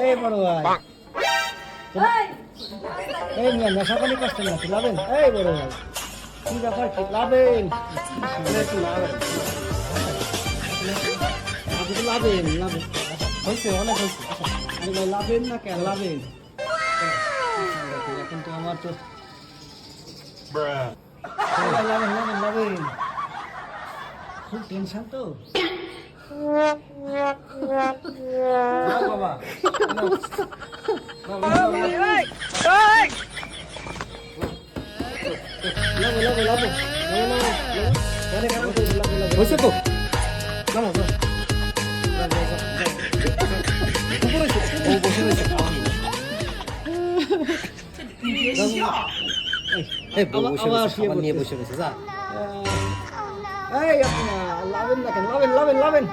এই বড় ভাই এই মিয়া নেশা পানি করছেন নাকি লাভেন এই বড় ভাই কি ব্যাপার কি লাভেন একটু লাভেন লাভেন হয়েছে অনেক হয়েছে ভাই লাভেন না কেন লাভেন এখন তো আমার তো লাভেন লাভেন লাভেন খুব টেনশন তো বাবা হয়েছে তো নিয়ে বসে গেছে যা এই লাভেন না কেন লাভেন লাভেন লাভেন